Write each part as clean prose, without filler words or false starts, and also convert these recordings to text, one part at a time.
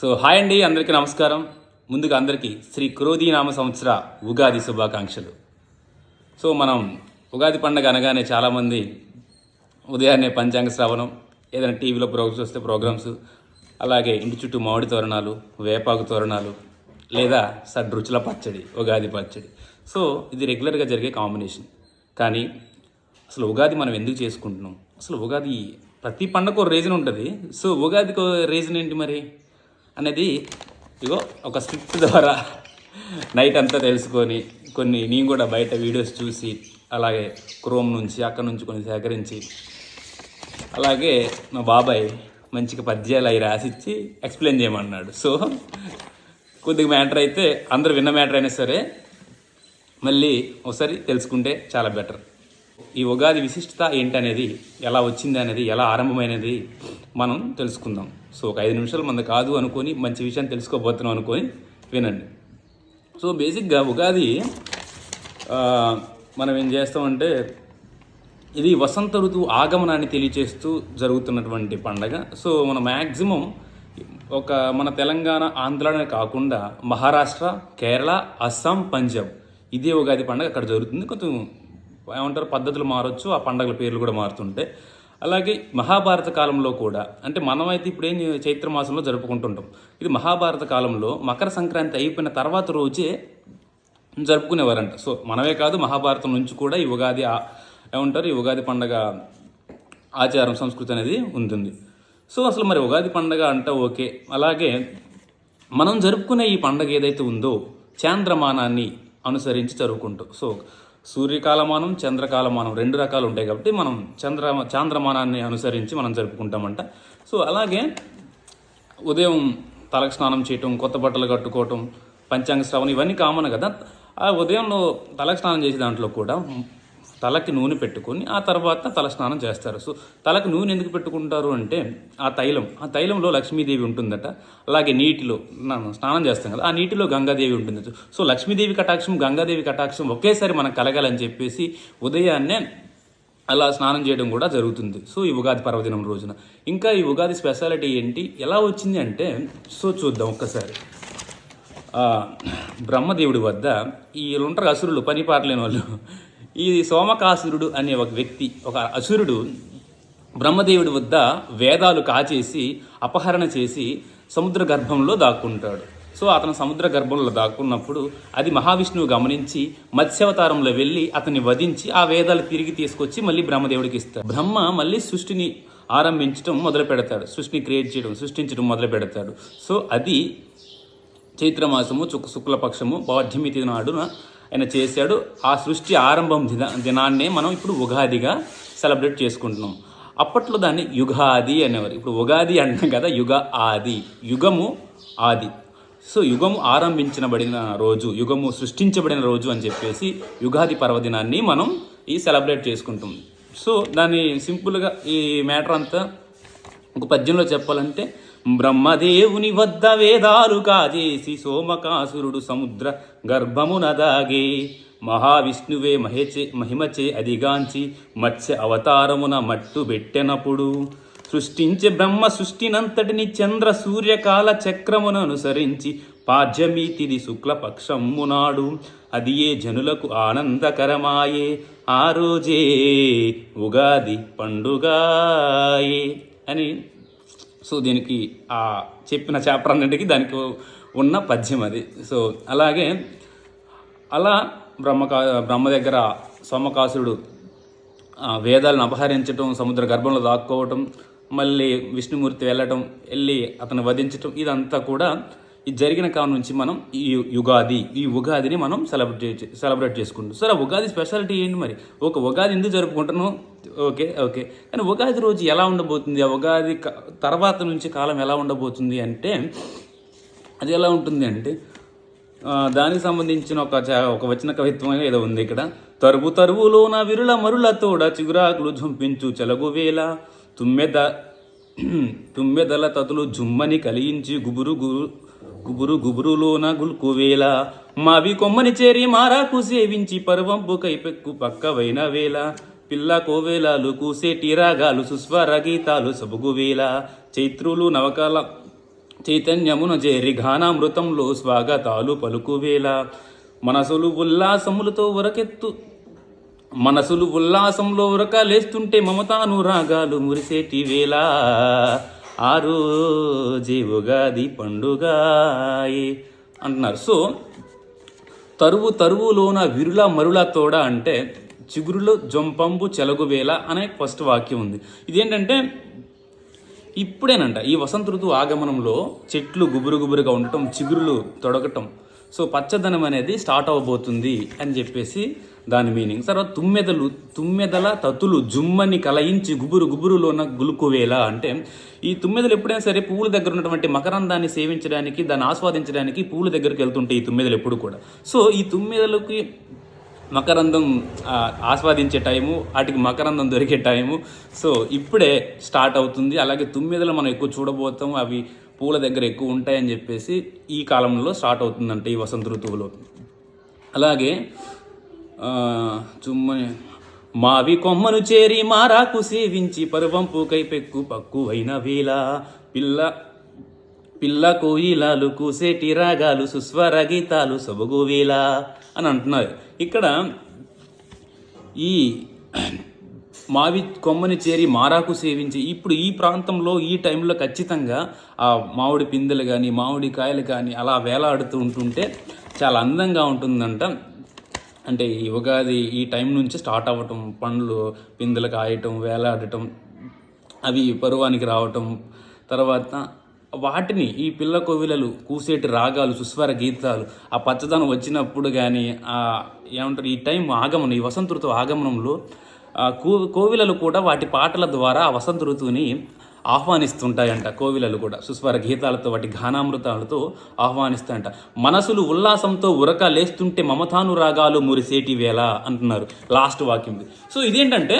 So hi అండి, అందరికీ నమస్కారం. ముందుగా అందరికీ శ్రీ క్రోధీనామ సంవత్సర ఉగాది శుభాకాంక్షలు. సో మనం ఉగాది పండుగ అనగానే చాలామంది ఉదయాన్నే పంచాంగ శ్రవణం, ఏదైనా టీవీలో ప్రోగ్రామ్స్ వస్తే ప్రోగ్రామ్స్, అలాగే ఇంటి చుట్టూ మామిడి తోరణాలు, వేపాకు తోరణాలు, లేదా షడ్రుచుల పచ్చడి, ఉగాది పచ్చడి. సో ఇది రెగ్యులర్గా జరిగే కాంబినేషన్. కానీ అసలు ఉగాది మనం ఎందుకు చేసుకుంటున్నాం? అసలు ఉగాది ప్రతి పండగకు ఒక రీజన్ ఉంటుంది. సో ఉగాదికి రీజన్ ఏంటి మరి అనేది ఇగో ఒక స్క్రిప్ట్ ద్వారా నైట్ అంతా తెలుసుకొని, కొన్ని నేను కూడా బయట వీడియోస్ చూసి, అలాగే క్రోమ్ నుంచి అక్కడ నుంచి కొన్ని సేకరించి, అలాగే మా బాబాయ్ మంచిగా పద్యాలు అవి రాసిచ్చి ఎక్స్ప్లెయిన్ చేయమన్నాడు. సో కొద్దిగా మ్యాటర్ అయితే అందరూ విన్న మ్యాటర్ అయినా సరే మళ్ళీ ఒకసారి తెలుసుకుంటే చాలా బెటర్. ఈ ఉగాది విశిష్టత ఏంటనేది, ఎలా వచ్చింది అనేది, ఎలా ఆరంభమైనది మనం తెలుసుకుందాం. సో ఒక 5 నిమిషాలు మంది కాదు అనుకొని మంచి విషయాన్ని తెలుసుకోబోతున్నాం అనుకొని వినండి. సో బేసిక్గా ఉగాది మనం ఏం చేస్తామంటే, ఇది వసంత ఋతువు ఆగమనాన్ని తెలియచేస్తూ జరుగుతున్నటువంటి పండగ. సో మన మ్యాక్సిమం మన తెలంగాణ, ఆంధ్రనే కాకుండా మహారాష్ట్ర, కేరళ, అస్సాం, పంజాబ్ ఇదే ఉగాది పండుగ అక్కడ జరుగుతుంది. కొంచెం ఏమంటారు, పద్ధతులు మారచ్చు, ఆ పండుగల పేర్లు కూడా మారుతుంటాయి. అలాగే మహాభారత కాలంలో కూడా, అంటే మనమైతే ఇప్పుడేం చైత్రమాసంలో జరుపుకుంటుంటాం, ఇది మహాభారత కాలంలో మకర సంక్రాంతి అయిపోయిన తర్వాత రోజే జరుపుకునేవారంట. సో మనమే కాదు, మహాభారతం నుంచి కూడా ఈ ఉగాది ఏమంటారు, ఈ ఉగాది పండగ ఆచారం, సంస్కృతి అనేది ఉంటుంది. సో అసలు మరి ఉగాది పండగ అంటే ఓకే, అలాగే మనం జరుపుకునే ఈ పండగ ఏదైతే ఉందో చాంద్రమానాన్ని అనుసరించి జరుపుకుంటాం. సో సూర్యకాలమానం, చంద్రకాలమానం 2 రకాలు ఉంటాయి కాబట్టి మనం చాంద్రమానాన్ని అనుసరించి మనం జరుపుకుంటామంట. సో అలాగే ఉదయం తలకు స్నానం చేయటం, కొత్త బట్టలు కట్టుకోవటం, పంచాంగ శ్రవణం ఇవన్నీ కామన్ కదా. ఆ ఉదయంలో తలకు స్నానం చేసే దాంట్లో కూడా తలకి నూనె పెట్టుకొని ఆ తర్వాత తల స్నానం చేస్తారు. సో తలకు నూనె ఎందుకు పెట్టుకుంటారు అంటే, ఆ తైలంలో లక్ష్మీదేవి ఉంటుందట. అలాగే నీటిలో స్నానం చేస్తాం కదా, ఆ నీటిలో గంగాదేవి ఉంటుంది. సో లక్ష్మీదేవి కటాక్షం, గంగాదేవి కటాక్షం ఒకేసారి మనకు కలగాలని చెప్పేసి ఉదయాన్నే అలా స్నానం చేయడం కూడా జరుగుతుంది. సో ఈ ఉగాది పర్వదినం రోజున. ఇంకా ఈ ఉగాది స్పెషాలిటీ ఏంటి, ఎలా వచ్చింది అంటే, సో చూద్దాం ఒక్కసారి. బ్రహ్మదేవుడి వద్ద వీళ్ళు ఉంటారు అసురులు, పని పాటలేని వాళ్ళు. ఈ సోమకాసురుడు అనే ఒక వ్యక్తి, ఒక అసురుడు బ్రహ్మదేవుడి వద్ద వేదాలు కాచేసి అపహరణ చేసి సముద్ర గర్భంలో దాక్కుంటాడు. సో అతను సముద్ర గర్భంలో దాక్కున్నప్పుడు అది మహావిష్ణువు గమనించి మత్స్యావతారంలో వెళ్ళి అతన్ని వధించి ఆ వేదాలు తిరిగి తీసుకొచ్చి మళ్ళీ బ్రహ్మదేవుడికి ఇస్తాడు. బ్రహ్మ మళ్ళీ సృష్టిని ఆరంభించడం మొదలు పెడతాడు, సృష్టిని క్రియేట్ చేయడం, సృష్టించడం మొదలు పెడతాడు. సో అది చైత్రమాసము శుక్లపక్షము పాఠ్యమి తిథి నాడున ఆయన చేశాడు. ఆ సృష్టి ఆరంభం దినాన్నే మనం ఇప్పుడు ఉగాదిగా సెలబ్రేట్ చేసుకుంటున్నాం. అప్పట్లో దాన్ని యుగాది అనేవారు. ఇప్పుడు ఉగాది అంటాం కదా, ఆది, యుగము ఆది. సో యుగము ఆరంభించబడిన రోజు, యుగము సృష్టించబడిన రోజు అని చెప్పేసి యుగాది పర్వదినాన్ని మనం సెలబ్రేట్ చేసుకుంటాం. సో దాన్ని సింపుల్గా ఈ మ్యాటర్ అంతా ఒక పద్యంలో చెప్పాలంటే, బ్రహ్మదేవుని వద్ద వేదాలు కాజేసి సోమకాసురుడు సముద్ర గర్భమున దాగే, మహావిష్ణువే మహిమచే అదిగాంచి మత్స్య అవతారమున మట్టు పెట్టెనప్పుడు, సృష్టించే బ్రహ్మ సృష్టినంతటిని చంద్ర సూర్యకాల చక్రమును అనుసరించి పాడ్యమి తిథి శుక్లపక్షమునాడు అది ఏ జనులకు ఆనందకరమాయే, ఆ రోజే ఉగాది పండుగాయే అని. సో దీనికి ఆ చెప్పిన చాప్టర్ అన్నింటికి దానికి ఉన్న పద్యం అది. సో అలాగే అలా బ్రహ్మ దగ్గర సోమకాసురుడు వేదాలను అపహరించటం, సముద్ర గర్భంలో దాక్కోవటం, మళ్ళీ విష్ణుమూర్తి వెళ్ళి అతను వధించటం, ఇదంతా కూడా ఇది జరిగిన కాలం నుంచి మనం ఈ ఉగాదిని మనం సెలబ్రేట్ చేసుకుంటాం. సరే ఉగాది స్పెషాలిటీ ఏంటి మరి? ఒక ఉగాది ఎందుకు జరుపుకుంటున్నాం? ఓకే, కానీ ఉగాది రోజు ఎలా ఉండబోతుంది, ఆ ఉగాది తర్వాత నుంచి కాలం ఎలా ఉండబోతుంది అంటే, అది ఎలా ఉంటుంది అంటే, దానికి సంబంధించిన ఒక వచన కవిత్వం ఏదో ఉంది ఇక్కడ. తరువులోన విరుల మరులతోడ చిగురాకులు జుంపించు చెలగువేళ, తుమ్మెదల తతులు జుమ్మని కలిగించి గుబురులోన గుల్కువేళ, మావి కొమ్మని చేరి మారాకు సేవించి పర్వంపు కైపెక్కు పక్కవైన వేళ, పిల్ల కోవేలాలు కూసేటి రాగాలు సుస్వర గీతాలు సబుగువేళ, చైత్రులు నవకాల చైతన్యమున చేరి ఘానామృతంలో స్వాగతాలు పలుకువేళ మనసులు ఉల్లాసంలో ఉరకలేస్తుంటే మమతాను రాగాలు మురిసేటి వేళ ఆ రోజే ఉగాది పండుగాయే అంటున్నారు. సో తరువులోన విరుల మరుల తోడ అంటే చిగురులు జొంపంబు చెలగువేళ అనే ఫస్ట్ వాక్యం ఉంది. ఇదేంటంటే ఇప్పుడేనంట ఈ వసంత ఋతువు ఆగమనంలో చెట్లు గుబురుగా ఉండటం, చిగురులు తొడగటం, సో పచ్చదనం అనేది స్టార్ట్ అవ్వబోతుంది అని చెప్పేసి దాని మీనింగ్. తర్వాత తుమ్మెదల తతులు జుమ్మని కలయించి గుబురులోన గులుకువేళ అంటే ఈ తుమ్మెదలు ఎప్పుడైనా సరే పువ్వుల దగ్గర ఉన్నటువంటి మకరందాన్ని సేవించడానికి, దాన్ని ఆస్వాదించడానికి పువ్వుల దగ్గరికి వెళ్తుంటాయి ఈ తుమ్మెదలు ఎప్పుడు కూడా. సో ఈ తుమ్మెదలకి మకరందం ఆస్వాదించే టైము, వాటికి మకరందం దొరికే టైము సో ఇప్పుడే స్టార్ట్ అవుతుంది. అలాగే తుమ్మెదలు మనం ఎక్కువ చూడబోతాం, అవి పూల దగ్గర ఎక్కువ ఉంటాయని చెప్పేసి ఈ కాలంలో స్టార్ట్ అవుతుందంటే ఈ వసంత ఋతువులో. అలాగే మావి కొమ్మను చేరి మారాకు సేవించి పరువంపు కైపెక్కు పక్కు అయిన వేళ పిల్ల కోయిలాలు కూసేటి రాగాలు సుస్వర గీతాలు సొబగు వేళ అని అంటున్నారు. ఇక్కడ ఈ మావి కొమ్మని చేరి మారాకు సేవించి ఇప్పుడు ఈ ప్రాంతంలో ఈ టైంలో ఖచ్చితంగా ఆ మామిడి పిందెలు కానీ మామిడి కాయలు కానీ అలా వేలాడుతూ ఉంటుంటే చాలా అందంగా ఉంటుందంట. అంటే ఈ ఉగాది ఈ టైం నుంచి స్టార్ట్ అవ్వటం, పండ్లు పిందెలు కాయటం, వేలాడటం, అవి పరువానికి రావటం, తర్వాత వాటిని ఈ పిల్ల కోవిలలు కూసేటి రాగాలు సుస్వర గీతాలు ఆ పచ్చదనం వచ్చినప్పుడు కానీ ఏమంటారు ఈ టైం ఆగమనం, ఈ వసంత ఋతువు ఆగమనంలో కోవిలలు కూడా వాటి పాటల ద్వారా ఆ వసంత ఋతువుని ఆహ్వానిస్తుంటాయంట. కోవిలలు కూడా సుస్వర గీతాలతో వాటి ఘానామృతాలతో ఆహ్వానిస్తాయంట. మనసులు ఉల్లాసంతో ఉరక లేస్తుంటే మమతాను రాగాలు మురిసేటి వేళ అంటున్నారు లాస్ట్ వాక్యం. సో ఇదేంటంటే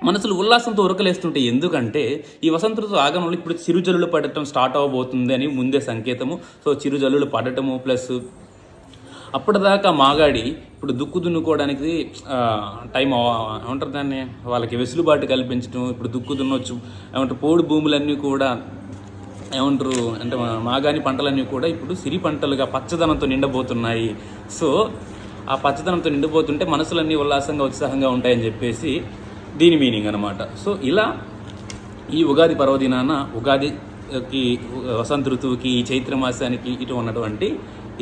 మనసులు ఉల్లాసంతో ఉరకలేస్తుంటే, ఎందుకంటే ఈ వసంత ఋతువు ఆగమనంలో ఇప్పుడు చిరుజల్లులు పడటం స్టార్ట్ అవ్వబోతుంది అని ముందే సంకేతము. సో చిరుజల్లులు పడటము ప్లస్ అప్పటిదాకా మాగాడి ఇప్పుడు దుక్కు దున్నుకోవడానికి టైం ఏమంటారు దాన్ని, వాళ్ళకి వెసులుబాటు కల్పించడం, ఇప్పుడు దుక్కు దున్నొచ్చు ఏమంటారు, పోడు భూములన్నీ కూడా ఏమంటారు అంటే మాగాని పంటలన్నీ కూడా ఇప్పుడు సిరి పంటలుగా పచ్చదనంతో నిండబోతున్నాయి. సో ఆ పచ్చదనంతో నిండిపోతుంటే మనసులన్నీ ఉల్లాసంగా ఉత్సాహంగా ఉంటాయని చెప్పేసి దీని మీనింగ్ అనమాట. సో ఇలా ఈ ఉగాది పర్వదినాన ఉగాదికి, వసంత ఋతువుకి, ఈ చైత్రమాసానికి ఇటు ఉన్నటువంటి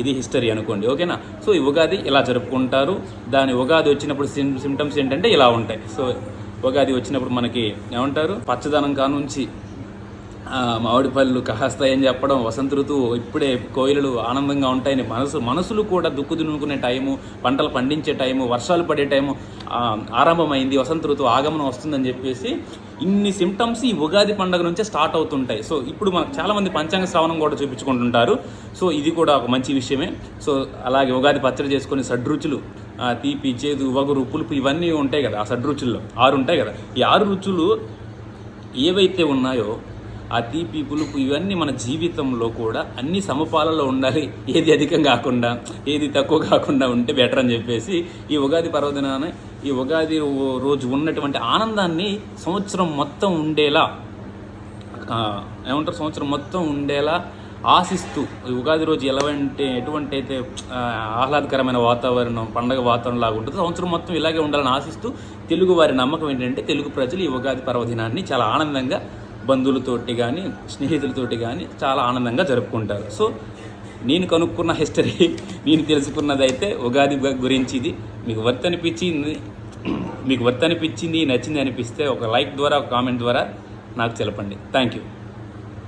ఇది హిస్టరీ అనుకోండి, ఓకేనా. సో ఈ ఉగాది ఇలా జరుపుకుంటారు. దాని ఉగాది వచ్చినప్పుడు సిమ్టమ్స్ ఏంటంటే ఇలా ఉంటాయి. సో ఉగాది వచ్చినప్పుడు మనకి ఏమంటారు, పచ్చదనం కానుంచి మామిడి పళ్ళు కాస్తాయని చెప్పడం, వసంత ఋతువు ఇప్పుడే కోయిలలు ఆనందంగా ఉంటాయని, మనసులు కూడా దుక్కు దున్నుకునే టైము, పంటలు పండించే టైము, వర్షాలు పడే టైము ఆరంభమైంది, వసంత ఋతువు ఆగమనం వస్తుందని చెప్పేసి ఇన్ని సిమ్టమ్స్ ఈ ఉగాది పండుగ నుంచే స్టార్ట్ అవుతుంటాయి. సో ఇప్పుడు మనకు చాలామంది పంచాంగ శ్రవణం కూడా చూపించుకుంటుంటారు. సో ఇది కూడా ఒక మంచి విషయమే. సో అలాగే ఉగాది పచ్చడి చేసుకొని షడ్రుచులు, తీపి, చేదు, వగరు, పులుపు ఇవన్నీ ఉంటాయి కదా. ఆ షడ్రుచుల్లో 6 ఉంటాయి కదా. ఈ 6 రుచులు ఏవైతే ఉన్నాయో ఆ తీపి, పులుపు ఇవన్నీ మన జీవితంలో కూడా అన్ని సమపాలలో ఉండాలి. ఏది అధికం కాకుండా, ఏది తక్కువ కాకుండా ఉంటే బెటర్ అని చెప్పేసి ఈ ఉగాది పర్వదినాన్ని, ఈ ఉగాది రోజు ఉన్నటువంటి ఆనందాన్ని సంవత్సరం మొత్తం ఉండేలా సంవత్సరం మొత్తం ఉండేలా ఆశిస్తూ, ఈ ఉగాది రోజు ఎటువంటి అయితే ఆహ్లాదకరమైన వాతావరణం, పండగ వాతావరణం లాగా ఉంటుంది, సంవత్సరం మొత్తం ఇలాగే ఉండాలని ఆశిస్తూ తెలుగు వారి నమ్మకం ఏంటంటే తెలుగు ప్రజలు ఈ ఉగాది పర్వదినాన్ని చాలా ఆనందంగా బంధువులతోటి కానీ స్నేహితులతోటి కానీ చాలా ఆనందంగా జరుపుకుంటారు. సో నేను కనుక్కున్న హిస్టరీ, నేను తెలుసుకున్నది అయితే ఉగాది గురించి ఇది. మీకు వర్త్ అనిపించింది, నచ్చింది అనిపిస్తే ఒక లైక్ ద్వారా, ఒక కామెంట్ ద్వారా నాకు తెలపండి. Thank you.